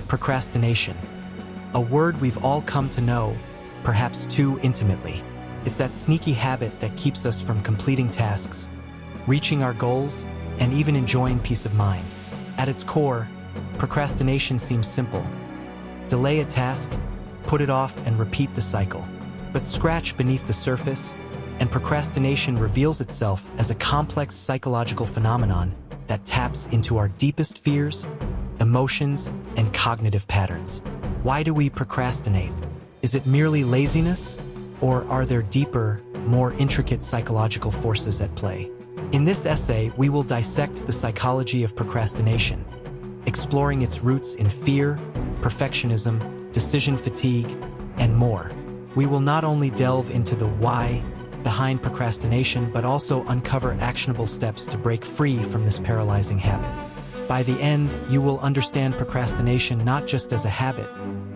Procrastination, a word we've all come to know, perhaps too intimately. It's that sneaky habit that keeps us from completing tasks, reaching our goals, and even enjoying peace of mind. At its core, procrastination seems simple. Delay a task, put it off, and repeat the cycle. But scratch beneath the surface, and procrastination reveals itself as a complex psychological phenomenon that taps into our deepest fears, emotions, and cognitive patterns. Why do we procrastinate? Is it merely laziness, or are there deeper, more intricate psychological forces at play? In this essay, we will dissect the psychology of procrastination, exploring its roots in fear, perfectionism, decision fatigue, and more. We will not only delve into the why behind procrastination, but also uncover actionable steps to break free from this paralyzing habit. By the end, you will understand procrastination not just as a habit,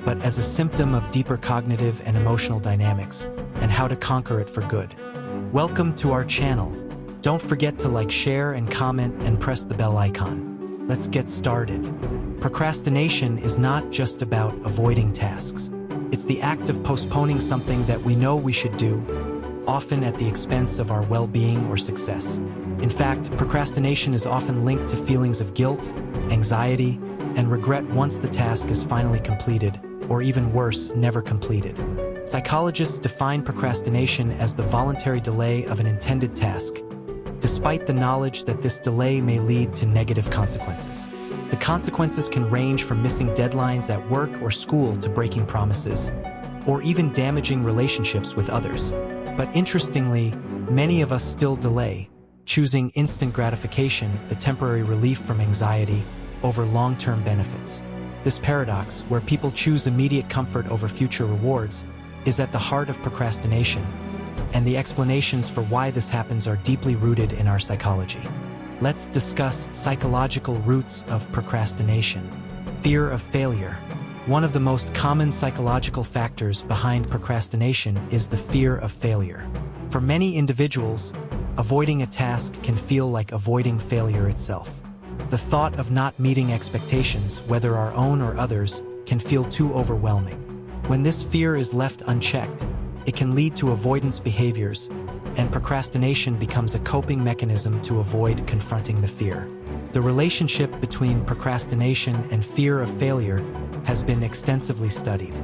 but as a symptom of deeper cognitive and emotional dynamics, and how to conquer it for good. Welcome to our channel. Don't forget to like, share, and comment, and press the bell icon. Let's get started. Procrastination is not just about avoiding tasks. It's the act of postponing something that we know we should do, often at the expense of our well-being or success. In fact, procrastination is often linked to feelings of guilt, anxiety, and regret once the task is finally completed, or even worse, never completed. Psychologists define procrastination as the voluntary delay of an intended task, despite the knowledge that this delay may lead to negative consequences. The consequences can range from missing deadlines at work or school to breaking promises, or even damaging relationships with others. But interestingly, many of us still delay, choosing instant gratification, the temporary relief from anxiety, over long-term benefits. This paradox, where people choose immediate comfort over future rewards, is at the heart of procrastination, and the explanations for why this happens are deeply rooted in our psychology. Let's discuss psychological roots of procrastination. Fear of failure. One of the most common psychological factors behind procrastination is the fear of failure. For many individuals, avoiding a task can feel like avoiding failure itself. The thought of not meeting expectations, whether our own or others, can feel too overwhelming. When this fear is left unchecked, it can lead to avoidance behaviors, and procrastination becomes a coping mechanism to avoid confronting the fear. The relationship between procrastination and fear of failure has been extensively studied.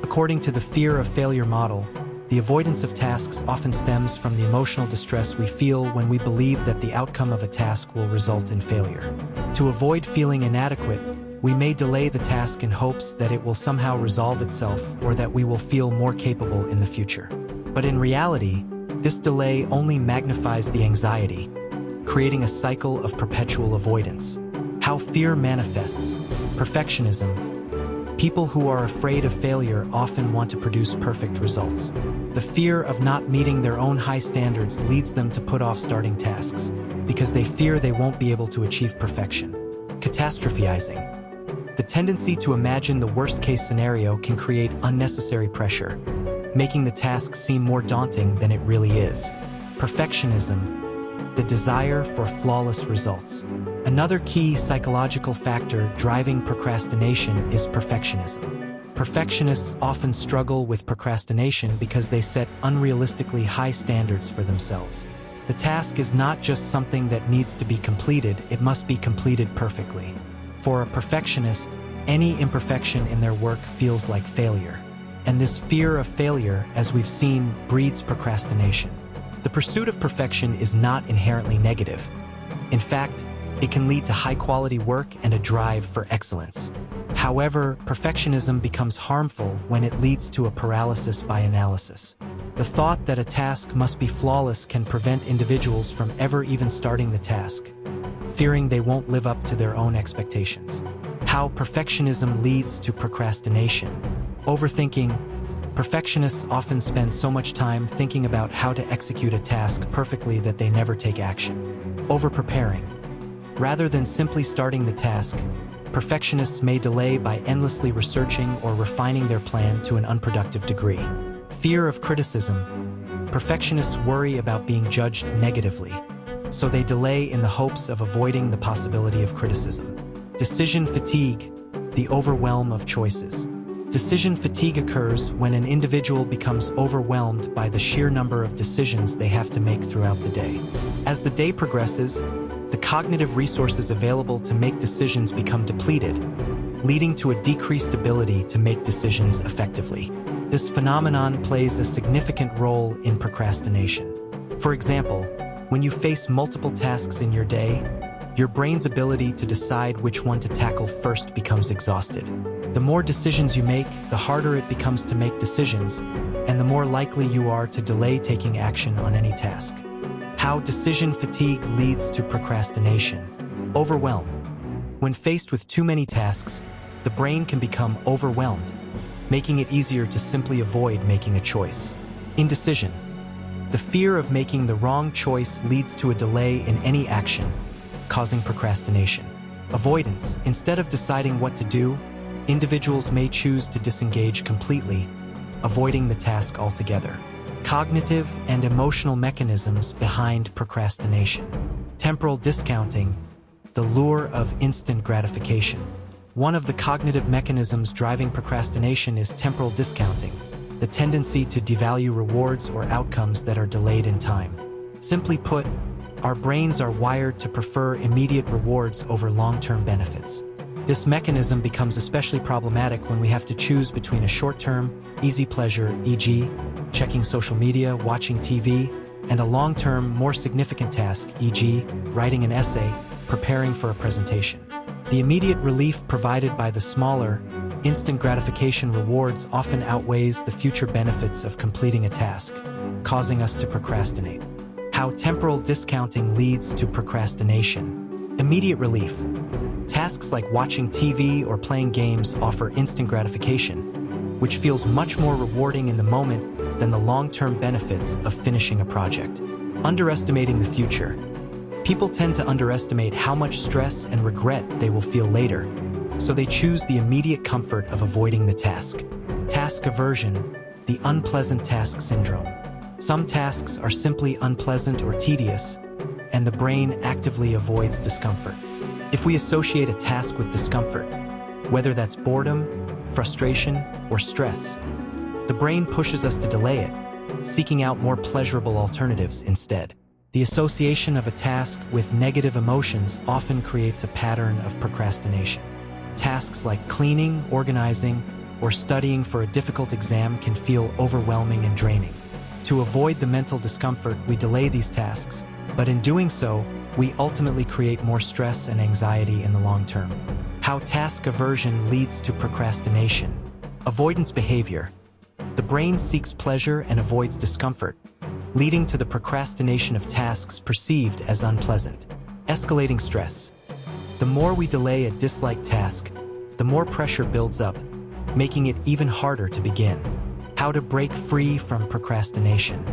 According to the fear of failure model, the avoidance of tasks often stems from the emotional distress we feel when we believe that the outcome of a task will result in failure. To avoid feeling inadequate, we may delay the task in hopes that it will somehow resolve itself or that we will feel more capable in the future. But in reality, this delay only magnifies the anxiety, creating a cycle of perpetual avoidance. How fear manifests. Perfectionism. People who are afraid of failure often want to produce perfect results. The fear of not meeting their own high standards leads them to put off starting tasks, because they fear they won't be able to achieve perfection. Catastrophizing. The tendency to imagine the worst-case scenario can create unnecessary pressure, making the task seem more daunting than it really is. Perfectionism. The desire for flawless results. Another key psychological factor driving procrastination is perfectionism. Perfectionists often struggle with procrastination because they set unrealistically high standards for themselves. The task is not just something that needs to be completed, it must be completed perfectly. For a perfectionist, any imperfection in their work feels like failure. And this fear of failure, as we've seen, breeds procrastination. The pursuit of perfection is not inherently negative. In fact, it can lead to high-quality work and a drive for excellence. However, perfectionism becomes harmful when it leads to a paralysis by analysis. The thought that a task must be flawless can prevent individuals from ever even starting the task, fearing they won't live up to their own expectations. How perfectionism leads to procrastination. Overthinking. Perfectionists often spend so much time thinking about how to execute a task perfectly that they never take action. Over-preparing. Rather than simply starting the task, perfectionists may delay by endlessly researching or refining their plan to an unproductive degree. Fear of criticism. Perfectionists worry about being judged negatively, so they delay in the hopes of avoiding the possibility of criticism. Decision fatigue. the overwhelm of choices. Decision fatigue occurs when an individual becomes overwhelmed by the sheer number of decisions they have to make throughout the day. As the day progresses, the cognitive resources available to make decisions become depleted, leading to a decreased ability to make decisions effectively. This phenomenon plays a significant role in procrastination. For example, when you face multiple tasks in your day, your brain's ability to decide which one to tackle first becomes exhausted. The more decisions you make, the harder it becomes to make decisions, and the more likely you are to delay taking action on any task. How decision fatigue leads to procrastination. Overwhelm. When faced with too many tasks, the brain can become overwhelmed, making it easier to simply avoid making a choice. Indecision. The fear of making the wrong choice leads to a delay in any action, causing procrastination. Avoidance. Instead of deciding what to do, individuals may choose to disengage completely, avoiding the task altogether. Cognitive and emotional mechanisms behind procrastination. Temporal discounting, the lure of instant gratification. One of the cognitive mechanisms driving procrastination is temporal discounting, the tendency to devalue rewards or outcomes that are delayed in time. Simply put, our brains are wired to prefer immediate rewards over long-term benefits. This mechanism becomes especially problematic when we have to choose between a short-term, easy pleasure, e.g., checking social media, watching TV, and a long-term, more significant task, e.g., writing an essay, preparing for a presentation. The immediate relief provided by the smaller, instant gratification rewards often outweighs the future benefits of completing a task, causing us to procrastinate. How temporal discounting leads to procrastination. Immediate relief. Tasks like watching TV or playing games offer instant gratification, which feels much more rewarding in the moment than the long-term benefits of finishing a project. Underestimating the future. People tend to underestimate how much stress and regret they will feel later, so they choose the immediate comfort of avoiding the task. Task aversion, the unpleasant task syndrome. Some tasks are simply unpleasant or tedious, and the brain actively avoids discomfort. If we associate a task with discomfort, whether that's boredom, frustration, or stress, the brain pushes us to delay it, seeking out more pleasurable alternatives instead. The association of a task with negative emotions often creates a pattern of procrastination. Tasks like cleaning, organizing, or studying for a difficult exam can feel overwhelming and draining. To avoid the mental discomfort, we delay these tasks, but in doing so, we ultimately create more stress and anxiety in the long term. How task aversion leads to procrastination. Avoidance behavior. The brain seeks pleasure and avoids discomfort, leading to the procrastination of tasks perceived as unpleasant. Escalating stress. The more we delay a disliked task, the more pressure builds up, making it even harder to begin. How to break free from procrastination.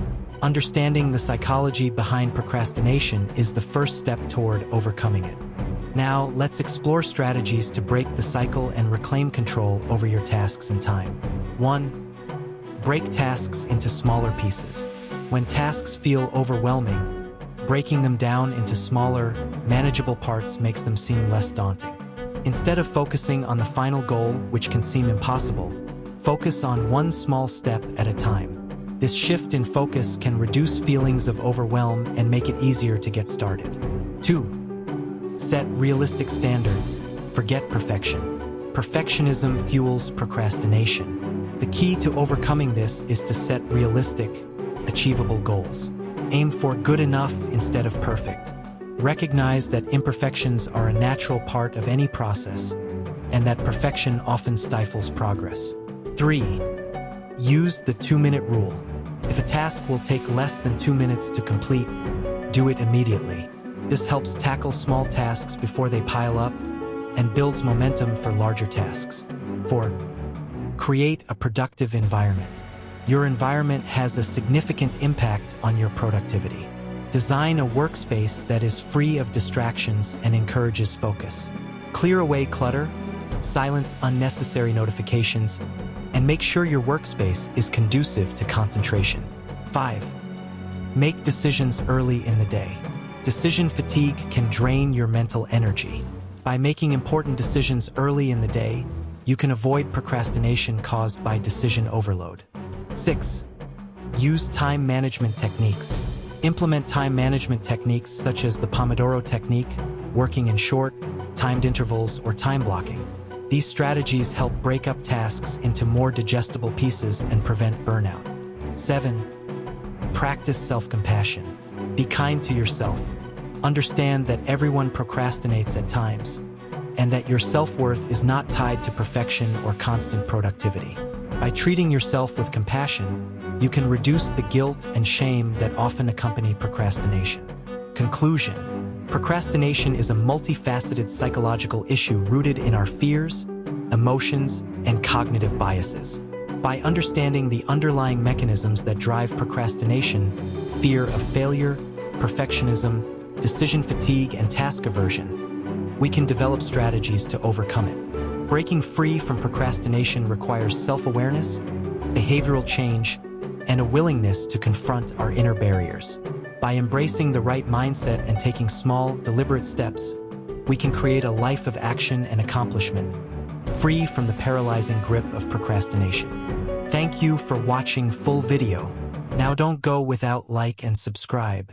Understanding the psychology behind procrastination is the first step toward overcoming it. Now, let's explore strategies to break the cycle and reclaim control over your tasks and time. 1. Break tasks into smaller pieces. When tasks feel overwhelming, breaking them down into smaller, manageable parts makes them seem less daunting. Instead of focusing on the final goal, which can seem impossible, focus on one small step at a time. This shift in focus can reduce feelings of overwhelm and make it easier to get started. 2. Set realistic standards. Forget perfection. Perfectionism fuels procrastination. The key to overcoming this is to set realistic, achievable goals. Aim for good enough instead of perfect. Recognize that imperfections are a natural part of any process, and that perfection often stifles progress. 3. Use the 2-minute rule. If a task will take less than 2 minutes to complete, do it immediately. This helps tackle small tasks before they pile up and builds momentum for larger tasks. 4. Create a productive environment. Your environment has a significant impact on your productivity. Design a workspace that is free of distractions and encourages focus. Clear away clutter, silence unnecessary notifications, and make sure your workspace is conducive to concentration. 5. Make decisions early in the day. Decision fatigue can drain your mental energy. By making important decisions early in the day, you can avoid procrastination caused by decision overload. 6. Use time management techniques. Implement time management techniques such as the Pomodoro technique, working in short, timed intervals, or time blocking. These strategies help break up tasks into more digestible pieces and prevent burnout. 7. Practice self-compassion. Be kind to yourself. Understand that everyone procrastinates at times, and that your self-worth is not tied to perfection or constant productivity. By treating yourself with compassion, you can reduce the guilt and shame that often accompany procrastination. Conclusion: procrastination is a multifaceted psychological issue rooted in our fears, emotions, and cognitive biases. By understanding the underlying mechanisms that drive procrastination, fear of failure, perfectionism, decision fatigue, and task aversion, we can develop strategies to overcome it. Breaking free from procrastination requires self-awareness, behavioral change, and a willingness to confront our inner barriers. By embracing the right mindset and taking small, deliberate steps, we can create a life of action and accomplishment, free from the paralyzing grip of procrastination. Thank you for watching full video. Now don't go without like and subscribe.